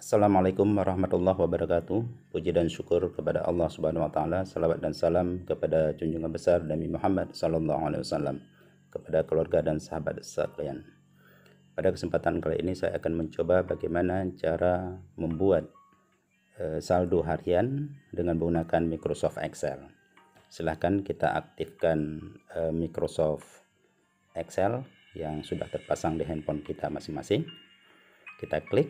Assalamualaikum warahmatullahi wabarakatuh. Puji dan syukur kepada Allah Subhanahu wa taala, salawat dan salam kepada junjungan besar Nabi Muhammad sallallahu alaihi wasallam, kepada keluarga dan sahabat sekalian. Pada kesempatan kali ini saya akan mencoba bagaimana cara membuat saldo harian dengan menggunakan Microsoft Excel. Silahkan kita aktifkan Microsoft Excel yang sudah terpasang di handphone kita masing-masing. Kita klik.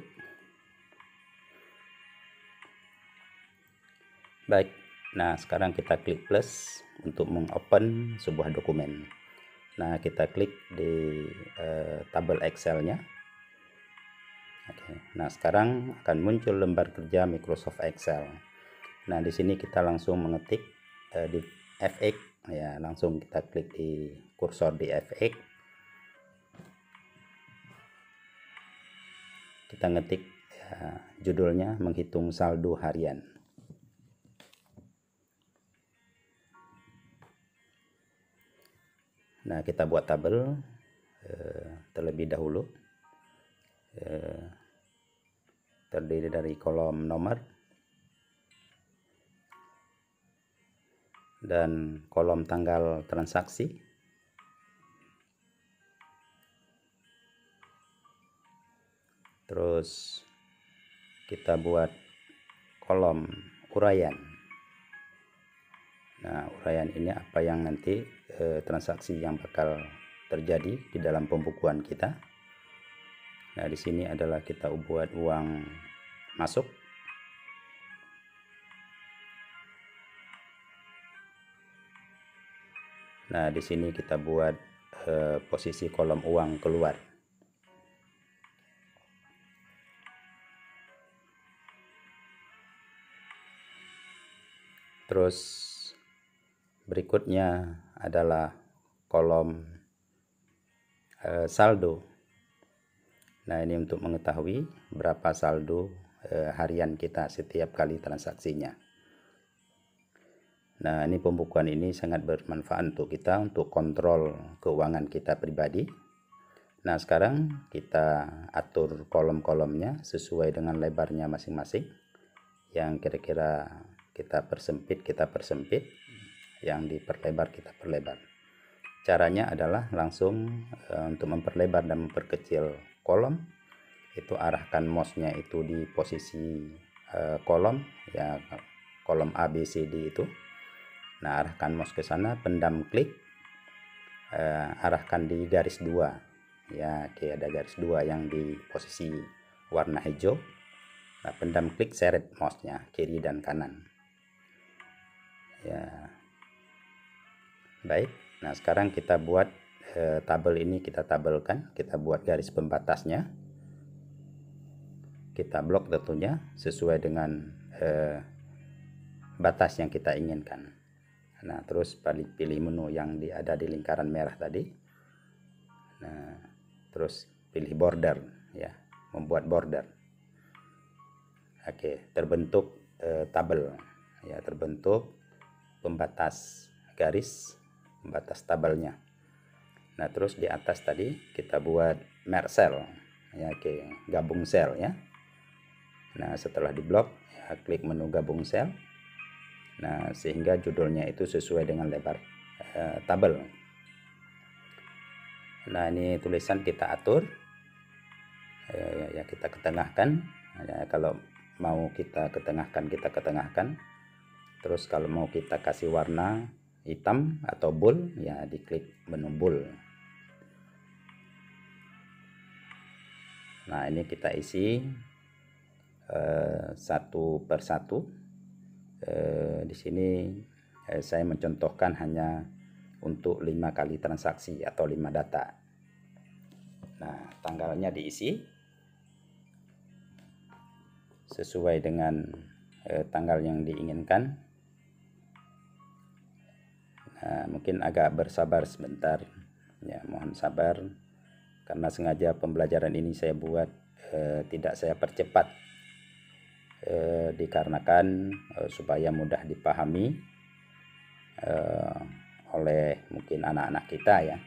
Baik, nah sekarang kita klik plus untuk mengopen sebuah dokumen. Nah, kita klik di tabel Excel-nya. Oke, nah sekarang akan muncul lembar kerja Microsoft Excel. Nah, di sini kita langsung mengetik di FX, ya, langsung kita klik di kursor di FX. Kita ngetik ya, judulnya menghitung saldo harian. Nah, kita buat tabel terlebih dahulu, terdiri dari kolom nomor dan kolom tanggal transaksi, terus kita buat kolom uraian. Nah, uraian ini apa yang nanti transaksi yang bakal terjadi di dalam pembukuan kita. Nah, di sini adalah kita buat uang masuk. Nah, di sini kita buat posisi kolom uang keluar. Terus berikutnya adalah kolom saldo. Nah, ini untuk mengetahui berapa saldo harian kita setiap kali transaksinya. Nah, ini pembukuan ini sangat bermanfaat untuk kita untuk kontrol keuangan kita pribadi. Nah, sekarang kita atur kolom-kolomnya sesuai dengan lebarnya masing-masing. Yang kira-kira kita persempit, yang diperlebar kita perlebar. Caranya adalah langsung untuk memperlebar dan memperkecil kolom, itu arahkan mouse-nya itu di posisi kolom, ya, kolom A, B, C, D itu. Nah, arahkan mouse ke sana, pendam klik, arahkan di garis 2, ya, oke, ada garis 2 yang di posisi warna hijau. Nah, pendam klik, seret mouse-nya kiri dan kanan. Ya, baik. Nah, sekarang kita buat tabel ini, kita tabelkan, kita buat garis pembatasnya, kita blok tentunya sesuai dengan batas yang kita inginkan. Nah, terus pilih menu yang ada di lingkaran merah tadi. Nah, terus pilih border, ya, membuat border. Oke, terbentuk tabel, ya, terbentuk pembatas garis, pembatas tabelnya. Nah, terus di atas tadi kita buat merge cell, ya, oke, gabung sel, ya. Nah, setelah diblok, ya, klik menu gabung sel. Nah, sehingga judulnya itu sesuai dengan lebar tabel. Nah, ini tulisan kita atur, ya, kita ketengahkan. Ya, kalau mau kita ketengahkan, kita ketengahkan. Terus kalau mau kita kasih warna hitam atau bold, ya, diklik menu bold. Nah, ini kita isi satu per satu. Di sini saya mencontohkan hanya untuk 5 kali transaksi atau 5 data. Nah, tanggalnya diisi sesuai dengan tanggal yang diinginkan. Nah, mungkin agak bersabar sebentar, ya, mohon sabar karena sengaja pembelajaran ini saya buat tidak saya percepat, dikarenakan supaya mudah dipahami oleh mungkin anak-anak kita, ya,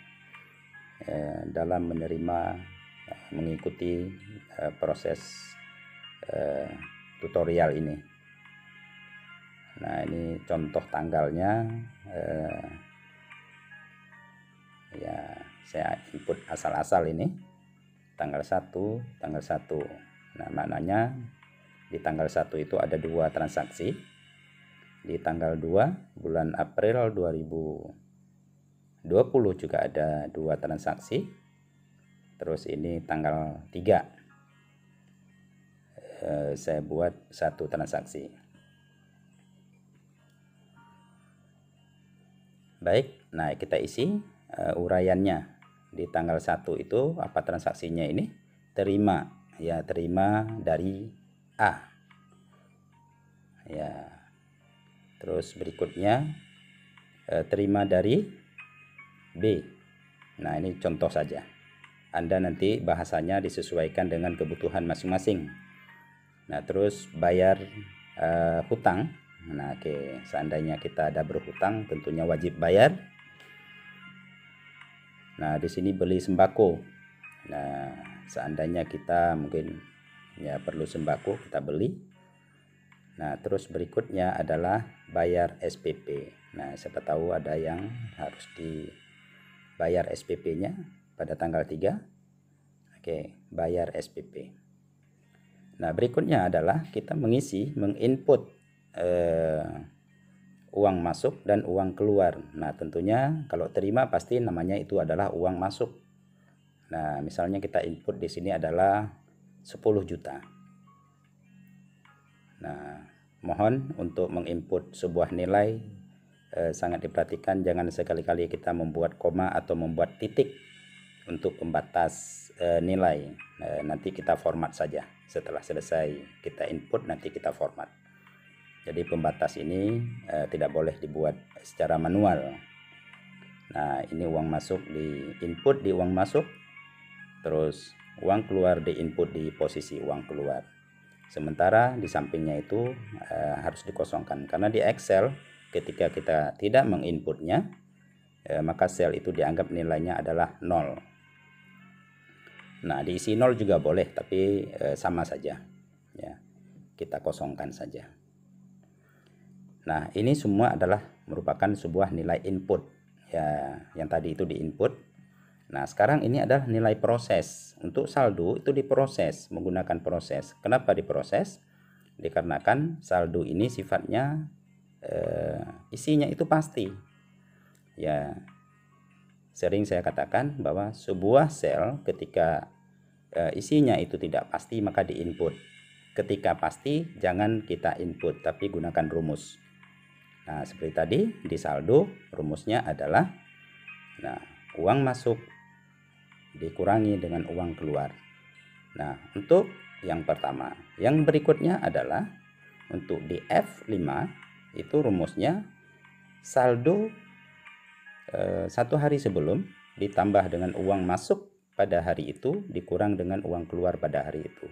dalam menerima mengikuti proses tutorial ini. Nah, ini contoh tanggalnya. Ya, saya input asal-asal ini. Tanggal 1, tanggal 1. Nah, maknanya di tanggal 1 itu ada 2 transaksi. Di tanggal 2 bulan April 2020 juga ada 2 transaksi. Terus ini tanggal 3 saya buat 1 transaksi. Baik, nah kita isi uraiannya. Di tanggal 1 itu apa transaksinya ini? Terima, ya, terima dari A. Ya. Terus berikutnya terima dari B. Nah, ini contoh saja. Anda nanti bahasanya disesuaikan dengan kebutuhan masing-masing. Nah, terus bayar hutang. Nah, oke, seandainya kita ada berhutang, tentunya wajib bayar. Nah, di sini beli sembako. Nah, seandainya kita mungkin ya perlu sembako, kita beli. Nah, terus berikutnya adalah bayar SPP. Nah, siapa tahu ada yang harus dibayar SPP-nya pada tanggal 3. Oke, bayar SPP. Nah, berikutnya adalah kita menginput uang masuk dan uang keluar. Nah, tentunya kalau terima pasti namanya itu adalah uang masuk. Nah, misalnya kita input di sini adalah 10 juta. Nah, mohon untuk menginput sebuah nilai sangat diperhatikan, jangan sekali-kali kita membuat koma atau membuat titik untuk pembatas nilai. Nanti kita format saja. Setelah selesai kita input, nanti kita format. Jadi pembatas ini tidak boleh dibuat secara manual. Nah, ini uang masuk di input di uang masuk, terus uang keluar di input di posisi uang keluar. Sementara di sampingnya itu harus dikosongkan, karena di Excel ketika kita tidak menginputnya maka sel itu dianggap nilainya adalah 0. Nah, diisi 0 juga boleh, tapi sama saja ya, kita kosongkan saja. Nah, ini semua adalah merupakan sebuah nilai input ya, yang tadi itu di input. Nah, sekarang ini adalah nilai proses. Untuk saldo itu diproses menggunakan proses. Kenapa diproses? Dikarenakan saldo ini sifatnya isinya itu pasti. Ya, sering saya katakan bahwa sebuah sel ketika isinya itu tidak pasti maka diinput. Ketika pasti jangan kita input, tapi gunakan rumus. Nah, seperti tadi di saldo rumusnya adalah uang masuk dikurangi dengan uang keluar. Nah, untuk yang pertama, yang berikutnya adalah untuk di F5 itu rumusnya saldo 1 hari sebelum ditambah dengan uang masuk pada hari itu dikurang dengan uang keluar pada hari itu.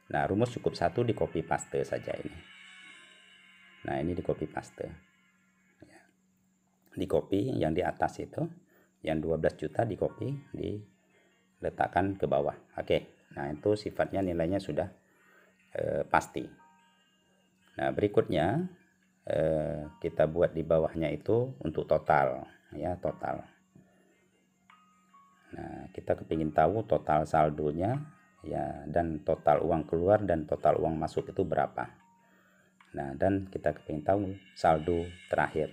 Nah, rumus cukup 1 di copy paste saja ini. Nah, ini di copy paste. Di copy yang di atas itu, yang 12 juta di copy, diletakkan ke bawah. Oke. Nah, itu sifatnya nilainya sudah pasti. Nah, berikutnya kita buat di bawahnya itu untuk total ya, total. Nah, kita kepingin tahu total saldonya ya, dan total uang keluar dan total uang masuk itu berapa. Nah, dan kita kepingin tahu saldo terakhir.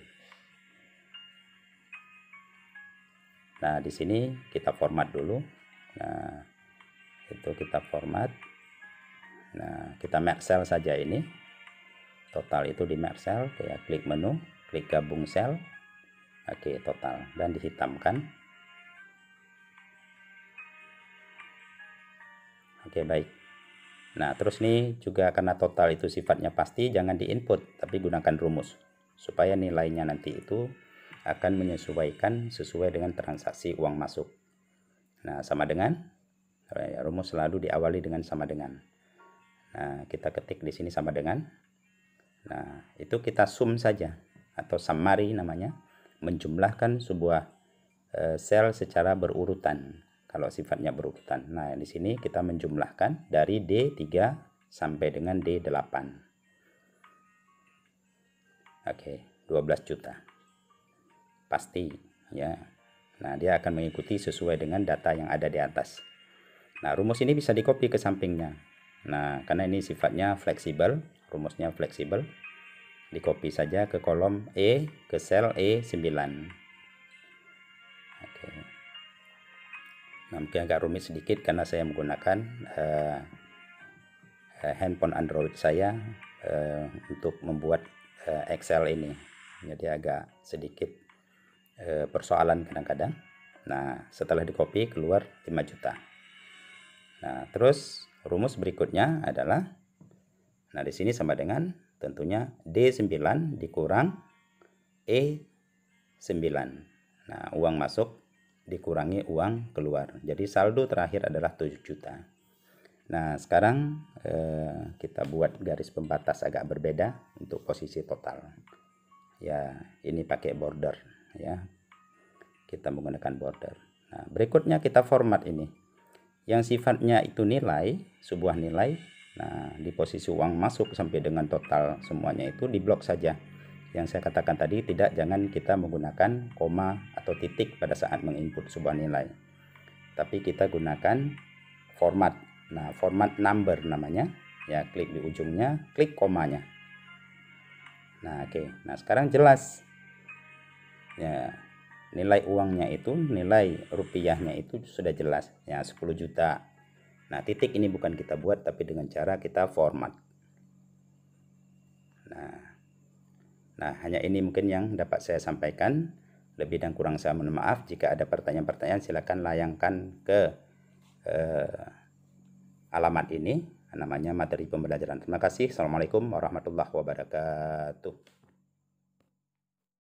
Nah, di sini kita format dulu. Nah, itu kita format. Nah, kita merge cell saja ini. Total itu di merge cell, kayak klik menu, klik gabung sel. Oke, total, dan dihitamkan. Oke, baik. Nah, terus nih juga karena total itu sifatnya pasti, jangan diinput, tapi gunakan rumus supaya nilainya nanti itu akan menyesuaikan sesuai dengan transaksi uang masuk. Nah, sama dengan rumus selalu diawali dengan sama dengan. Nah, kita ketik di sini sama dengan. Nah, itu kita sum saja atau summary namanya, menjumlahkan sebuah sel secara berurutan kalau sifatnya berurutan. Nah, di sini kita menjumlahkan dari D3 sampai dengan D8. Oke, 12 juta. Pasti ya. Nah, dia akan mengikuti sesuai dengan data yang ada di atas. Nah, rumus ini bisa di-copy ke sampingnya. Nah, karena ini sifatnya fleksibel, rumusnya fleksibel, di-copy saja ke kolom E, ke sel E9. Oke. Nah, mungkin agak rumit sedikit karena saya menggunakan handphone Android saya untuk membuat Excel ini. Jadi agak sedikit persoalan kadang-kadang. Nah, setelah di-copy keluar 5 juta. Nah, terus rumus berikutnya adalah, nah di sini sama dengan tentunya D9 dikurang E9. Nah, uang masuk dikurangi uang keluar. Jadi saldo terakhir adalah 7 juta. Nah, sekarang kita buat garis pembatas agak berbeda untuk posisi total. Ya, ini pakai border ya. Kita menggunakan border. Nah, berikutnya kita format ini. Yang sifatnya itu nilai, sebuah nilai. Nah, di posisi uang masuk sampai dengan total semuanya itu diblok saja. Yang saya katakan tadi, jangan kita menggunakan koma atau titik pada saat menginput sebuah nilai. Tapi kita gunakan format. Nah, format number namanya. Ya, klik di ujungnya, klik komanya. Nah, oke. Nah, sekarang jelas. Ya, nilai uangnya itu, nilai rupiahnya itu sudah jelas. Ya, 10 juta. Nah, titik ini bukan kita buat, tapi dengan cara kita format. Nah, hanya ini mungkin yang dapat saya sampaikan. Lebih dan kurang saya mohon maaf. Jika ada pertanyaan-pertanyaan, silakan layangkan ke alamat ini. Namanya materi pembelajaran. Terima kasih. Assalamualaikum warahmatullahi wabarakatuh.